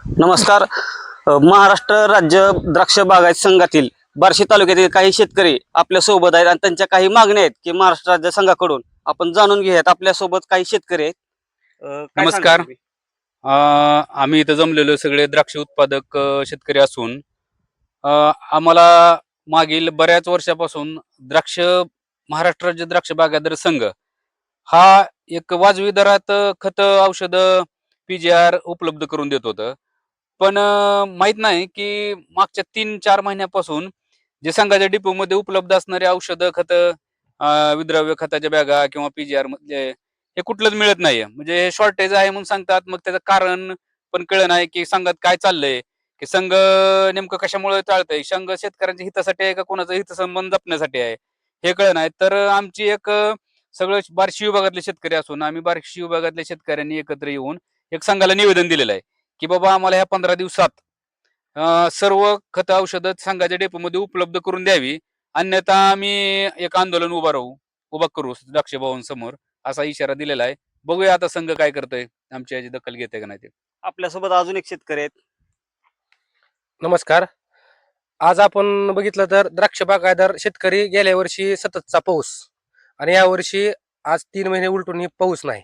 नमस्कार. महाराष्ट्र राज्य द्राक्ष बागायत संघातील बार्शी तालुक्यातील काही शेतकरी आपल्या सोबत आहेत आणि त्यांच्या काही मागण्या आहेत की महाराष्ट्र राज्य संघाकडून आपण जाणून घेऊयात. आपल्या सोबत काही शेतकरी आहेत. काय सांगाल नमस्कार. तुम्ही? आम्ही इथं जमलेलो सगळे द्राक्ष उत्पादक शेतकरी असून आम्हाला मागील बऱ्याच वर्षापासून महाराष्ट्र राज्य द्राक्ष बागायतदार संघ हा एक वाजवी दरात खतं, औषधं, PGR उपलब्ध करून देत होतं. पण माहित नाही की मागच्या 3-4 महिन्यापासून जे संघाच्या डिपोमध्ये उपलब्ध असणारे औषधं, खतं, विद्रव्य खताच्या बॅगा किंवा PGR मधले हे कुठलंच मिळत नाहीये. म्हणजे हे शॉर्टेज आहे म्हणून सांगतात. मग त्याचं कारण पण कळलं नाही की संघात काय चाललंय, की संघ नेमकं कशामुळे चालतंय. संघ शेतकऱ्यांच्या हितासाठी आहे का कोणाचा हितसंबंध जपण्यासाठी आहे, हे कळलं नाही. तर आमची सगळं बार्शी विभागातले शेतकरी असून आम्ही बार्शी विभागातल्या शेतकऱ्यांनी एकत्र येऊन एक संघाला निवेदन दिलेलं आहे की बाबा आम्हाला ह्या 15 दिवसात सर्व खतं, औषधं संघाच्या डेपोमध्ये उपलब्ध करून द्यावी. अन्यथा आम्ही एक आंदोलन उभा करू द्राक्ष भवन समोर, असा इशारा दिलेला आहे. बघूया आता संघ काय करतोय, आमची याची दखल घेते का नाही ते. आपल्यासोबत अजून एक शेतकरी आहेत. नमस्कार. आज आपण बघितलं तर द्राक्ष बागायतदार शेतकरी गेल्या वर्षी सततचा पाऊस आणि या वर्षी आज 3 महिने उलटून पाऊस नाही.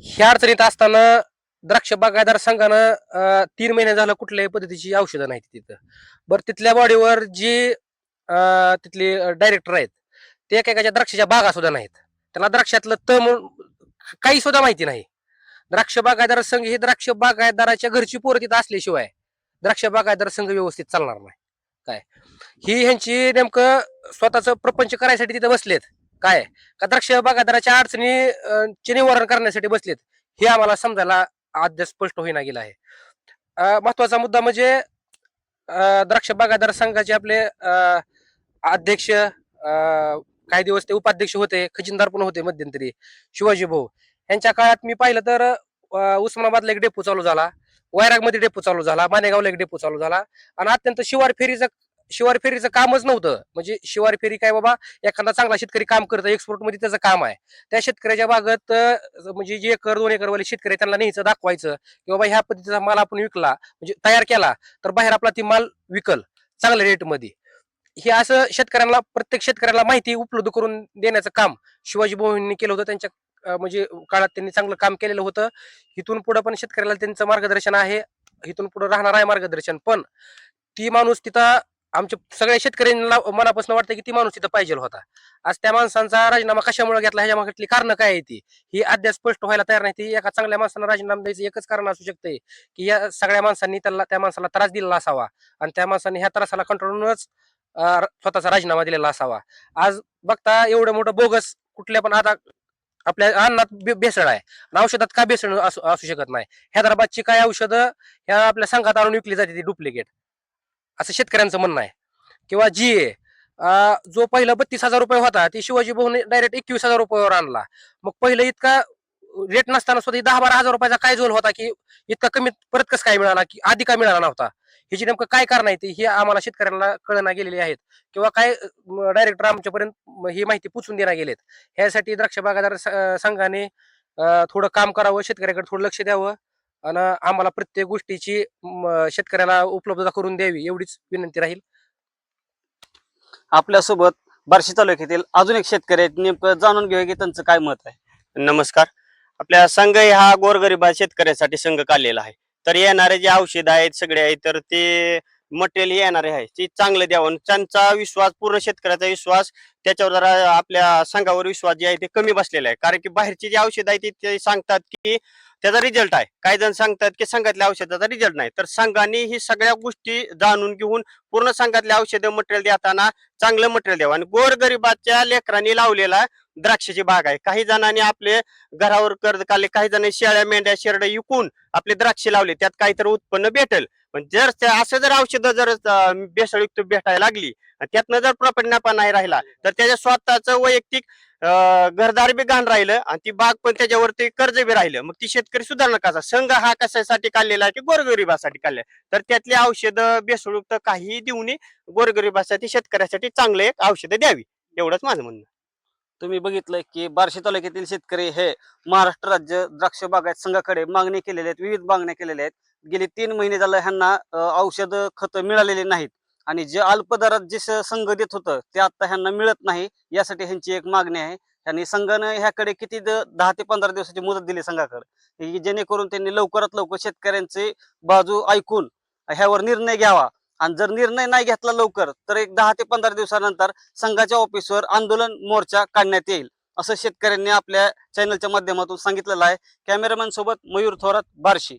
ह्या अडचणीत असताना द्राक्ष बागायतदार संघानं 3 महिने झालं कुठल्याही पद्धतीची औषधं नाहीत तिथं. बरं, तिथल्या बॉडीवर जी तिथली डायरेक्टर आहेत ते एकेकाच्या द्राक्षाच्या बागा सुद्धा नाहीत. त्यांना द्राक्षातलं काही सुद्धा माहिती नाही. द्राक्ष बागायतदार संघ ही द्राक्ष बागायतदाराच्या घरची पोरं तिथं असल्याशिवाय द्राक्ष बागायतदार संघ व्यवस्थित चालणार नाही. काय ही ह्यांची नेमकं स्वतःच प्रपंच करायसाठी तिथे बसलेत काय, का द्राक्ष बागायतदाराच्या चे निवारण करण्यासाठी बसलेत, हे आम्हाला समजायला अद्याप स्पष्ट होईना गेलं आहे. महत्वाचा मुद्दा म्हणजे द्राक्ष बागायतदार संघाचे आपले अध्यक्ष, काही दिवस ते उपाध्यक्ष होते, खजिनदार पण होते मध्यंतरी, शिवाजी भाऊ. यांच्या काळात मी पाहिलं तर उस्मानाबादला एक डेपो चालू झाला, वैरागमध्ये डेपो चालू झाला, मानेगावला एक डेपो चालू झाला आणि अत्यंत शिवार फेरीचं कामच नव्हतं. म्हणजे शिवार फेरी काय बाबा, एखादा चांगला शेतकरी काम करतं, एक्सपोर्ट मध्ये त्याचं काम आहे. त्या शेतकऱ्याच्या बागत म्हणजे जे 1-2 एकर वाले शेतकरी आहेत, त्यांना न्यायचं, दाखवायचं की बाबा ह्या पद्धतीचा माल आपण विकला, म्हणजे तयार केला तर बाहेर आपला ती माल विकल चांगल्या रेटमध्ये. हे असं प्रत्येक शेतकऱ्याला माहिती उपलब्ध करून देण्याचं काम शिवाजी भाऊंनी केलं होतं. त्यांच्या म्हणजे काळात त्यांनी चांगलं काम केलेलं होतं. इथून पुढे पण शेतकऱ्याला त्यांचं मार्गदर्शन आहे, इथून पुढे राहणार आहे मार्गदर्शन. पण ती माणूस तिथं आमच्या सगळ्या शेतकऱ्यांना मनापासून वाटतं की ती माणूस तिथं पाहिजे होता. आज त्या माणसांचा राजीनामा कशामुळे घेतला, ह्याच्या मागली कारण काय आहे ती ही अद्याप स्पष्ट व्हायला तयार नाही. ती एका चांगल्या माणसाला राजीनामा द्यायचं एकच कारण असू शकते की या सगळ्या माणसांनी त्या माणसाला त्रास दिलेला असावा आणि त्या माणसाने ह्या त्रासाला कंट्रोलूनच स्वतःचा राजीनामा दिलेला असावा. आज बघता एवढं मोठं बोगस कुठल्या पण, आता आपल्या अन्नात भेसळ आहे आणि औषधात का भेसळ असू शकत नाही. हैदराबादची काय औषधं ह्या आपल्या संघात आणून विकली जाते ती डुप्लिकेट, असं शेतकऱ्यांचं म्हणणं आहे. किंवा GA जो पहिला 32,000 रुपये होता ती शिवाजी भाऊने डायरेक्ट 21,000 रुपयावर आणला. मग पहिलं इतका रेट नसताना सुद्धा 10-12 हजार रुपयाचा काय झोल होता की इतका कमी परत कसं काय मिळाला, की आधी का मिळाला नव्हता, ह्याची नेमकं काय कारण आहे हे आम्हाला शेतकऱ्यांना कळना गेलेली आहेत. किंवा काय डायरेक्टर आमच्यापर्यंत ही माहिती पोचून देण्यात गेलेत. ह्यासाठी द्राक्ष बागायतदार संघाने थोडं काम करावं, शेतकऱ्याकडे थोडं लक्ष द्यावं आणि आम्हाला प्रत्येक गोष्टीची शेतकऱ्याला उपलब्धता करून द्यावी, एवढीच विनंती राहील. आपल्यासोबत बार्शी तालुक्यातील अजून एक शेतकरी आहेत. नेमकं जाणून घेऊया की त्यांचं काय मत आहे. नमस्कार. आपल्या संघ हा गोरगरिबा शेतकऱ्यासाठी संघ काढलेला आहे. तर येणारे जे औषध आहेत सगळे आहेत तर ते मटेरियल येणारे आहे ते चांगलं द्यावं. त्यांचा विश्वास, पूर्ण शेतकऱ्याचा विश्वास त्याच्यावर जरा आपल्या संघावर विश्वास जे आहे ते कमी बसलेला आहे. कारण की बाहेरची जी औषध आहे ते सांगतात की त्याचा रिझल्ट आहे, काही जण सांगतात की संघातल्या औषधाचा रिझल्ट नाही. तर संघाने ही सगळ्या गोष्टी जाणून घेऊन पूर्ण संघातले औषधं मटेरियल देताना चांगलं मटेरियल द्यावं. आणि गोरगरिबाच्या लेकरांनी लावलेला द्राक्षाची बाग आहे. काही जणांनी आपले घरावर कर्ज काढले, काही जणांनी शेळ्या, मेंढ्या, शेरड विकून आपले द्राक्षे लावले, त्यात काहीतरी उत्पन्न भेटेल. पण जर असं जर औषधं जर भेसळयुक्त भेटायला लागली आणि त्यातनं जर प्रॉफिट नफा नाही राहिला तर त्याच्या स्वतःच वैयक्तिक घरदार बी घाण राहिलं आणि ती बाग पण त्याच्यावरती कर्ज बी राहिलं. मग ती शेतकरी सुधारणा कसा? संघ हा कशासाठी काढलेला आहे की गोरगरिबासाठी काढलाय. तर त्यातली औषधं भेसळयुक्त काहीही देऊ नये, गोरगरिबासाठी शेतकऱ्यासाठी चांगले एक औषधं द्यावी, एवढंच माझं म्हणणं. तुम्ही बघितलं की बार्शी तालुक्यातील शेतकरी हे महाराष्ट्र राज्य द्राक्ष बागायत संघाकडे मागणी केलेल्या आहेत, विविध मागण्या केलेल्या आहेत. गेली 3 महिने झालं ह्यांना औषध खत मिळालेली नाहीत आणि जे अल्प दरात जे संघ देत होतं ते आता ह्यांना मिळत नाही. यासाठी ह्यांची एक मागणी आहे. त्यांनी संघानं ह्याकडे किती 10 ते 15 दिवसाची मुदत दिली संघाकडे, की जेणेकरून त्यांनी लवकरात लवकर शेतकऱ्यांची बाजू ऐकून ह्यावर निर्णय घ्यावा. आणि जर निर्णय नाही घेतला लवकर तर एक 10 ते 15 दिवसानंतर संघाच्या ऑफिसवर आंदोलन मोर्चा काढण्यात येईल, असं शेतकऱ्यांनी आपल्या चॅनलच्या माध्यमातून सांगितलेलं आहे. कॅमेरामॅन सोबत मयूर थोरात, बार्शी.